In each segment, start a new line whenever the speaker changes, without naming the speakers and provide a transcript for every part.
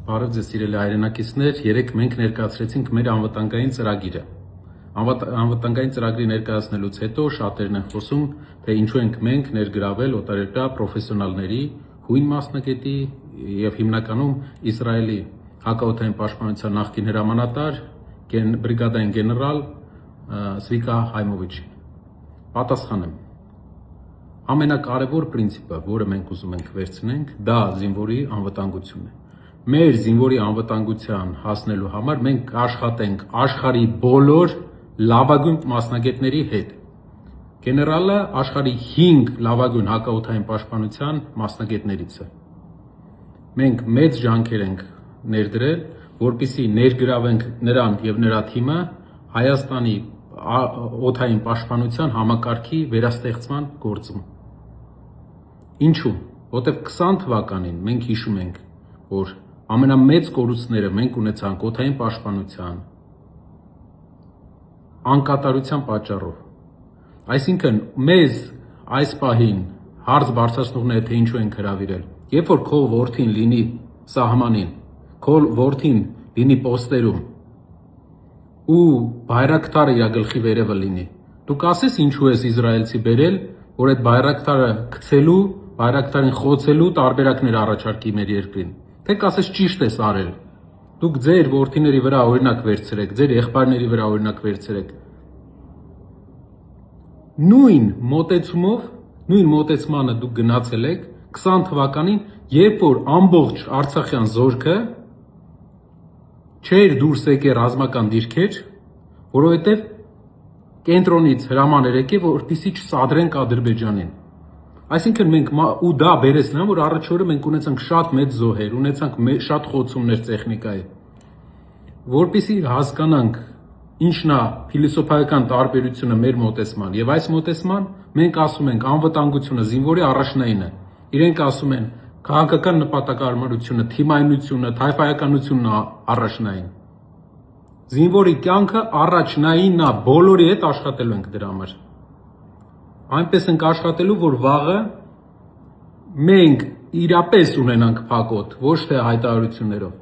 Բարև ձեզ սիրելի հայրենակիցներ, երեկ մենք ներկայացրեցինք մեր անվտանգային ծրագիրը։ Անվտանգային ծրագրի ներկայացնելուց հետո շատերն են խոսում, թե ինչու ենք մենք ներգրավել օտարերկրյա պրոֆեսիոնալների, հույն մասնագետի եւ հիմնականում Իսրայելի հակաօդային պաշտպանության նախկին հրամանատար բրիգադային գեներալ Զվիկա Հայմովիչին։ Պատասխանեմ։ Ամենակարևոր պրինցիպը, որը մենք ուզում ենք վերցնենք, դա զինվորի անվտանգությունն է։ Մեր զինվորի անվտանգության հասնելու համար մենք կաշխատենք աշխարհի բոլոր լավագույն մասնագետների հետ։ Գեներալը աշխարհի 5 լավագույն հակաօդային պաշտպանության մասնագետներից է։ Մենք մեծ ջանքեր ենք ներդրել, որպեսզի ներգրավենք նրան եւ նրա թիմը Հայաստանի օդային պաշտպանության համակարգի վերաստեղծման գործում։ Ինչու՞։ Որտեւ 20 թվականին մենք հիշում ենք, որ ամենամեծ կորուստները մենք ունեցանք օդային պաշտպանության անկատարության պատճառով։ Այսինքն մեզ այս պահին հարց բարձրացնողները թե ինչու են հրավիրել։ Երբ որ քո որդին լինի սահմանին, քո որդին լինի պոստերում ու բայրակտարը իր գլխի վերևը լինի, դու կասես ինչու ես իսրայելցի բերել, որ այդ բայրակտարը գցելու, բայրակտարին խոցելու տարբերակներ առաջարկի մեր երկրին։ Թե կասես ճիշտ ես արել։ Դուք ձեր որդիների վրա օրինակ վերցրեք, ձեր եղբայրների վրա օրինակ վերցրեք։ Նույն մոտեցմանը դուք գնացել եք 20 թվականին, երբ որ ամբողջ Արցախյան զորքը չէր դուրս եկել ռազմական դիրքեր, որովհետև կենտրոնից հրաման էր եկել, որպեսզի չսադրենք Ադրբեջանին։ Այսինքն մենք ու դա բերեց նրան, որ առաջ օրը մենք ունեցանք շատ մեծ զոհեր, ունեցանք շատ խոցումներ տեխնիկայի, որպեսզի հասկանանք ինչն է փիլիսոփայական տարբերությունը մեր մոտեցման եւ այս մոտեցման մենք ասում ենք անվտանգությունը զինվորի առաջնային է։ Իրենք ասում են քաղաքական նպատակարարությունը, թիմայնությունը, թայֆայականությունն է առաջնային։ Զինվորի կյանքը առաջնայինն է, բոլորի հետ աշխատելու ենք դրա համար։ Այնպես ենք աշխատելու, որ վաղը մենք իրապես ունենանք փակոտ, ոչ թե հայտարարություններով։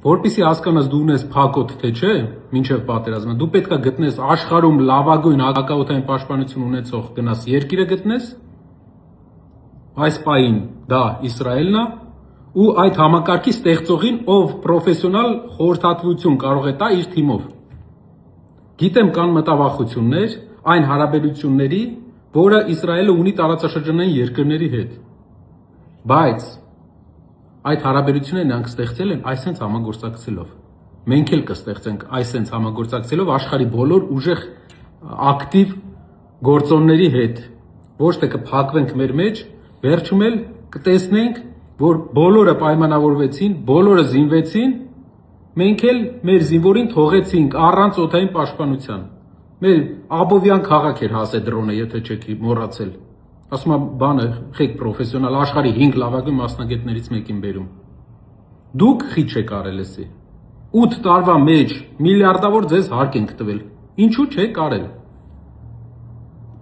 Որպեսզի հասկանաս դու ունես փակոտ, թե չէ, մինչև պատերազմը, դու պետք է գտնես աշխարհում լավագույն հակաօդային պաշտպանություն ունեցող գնաս երկիրը գտնես, այս պահին դա Իսրայելն է, ու այդ համակարգի ստեղծողին, ով պրոֆեսիոնալ խորհրդատվություն կարող է տա իր թիմով։ Գիտեմ կան մտավախություններ այն հարաբերությունների, որը Իսրայելը ունի տարածաշրջանային երկրների հետ, բայց այդ հարաբերությունները նրանք ստեղծել են այսենց համագործակցելով։ Մենք էլ կստեղծենք այսենց համագործակցելով աշխարհի բոլոր ուժեղ ակտիվ գործոնների հետ, ոչ թե կփակվենք մեր մեջ, վերջում էլ կտեսնենք, որ բոլորը պայմանավորվեցին, բոլորը զինվեցին, մենք էլ մեր զինվորին թողեցինք առանց օդային պաշտպանության։ Մեր Աբովյան քաղաք էր հասե դրոնը, եթե չեք մոռացել։ Ասում եմ բանը, խեք պրոֆեսիոնալ աշխարհի 5 լավագույն մասնագետներից մեկին բերում։ Դուք խիչ եք արել էսի։ 8 տարվա մեջ միլիարդավոր ձեզ հարկ ենք տվել։ Ինչու չեք արել։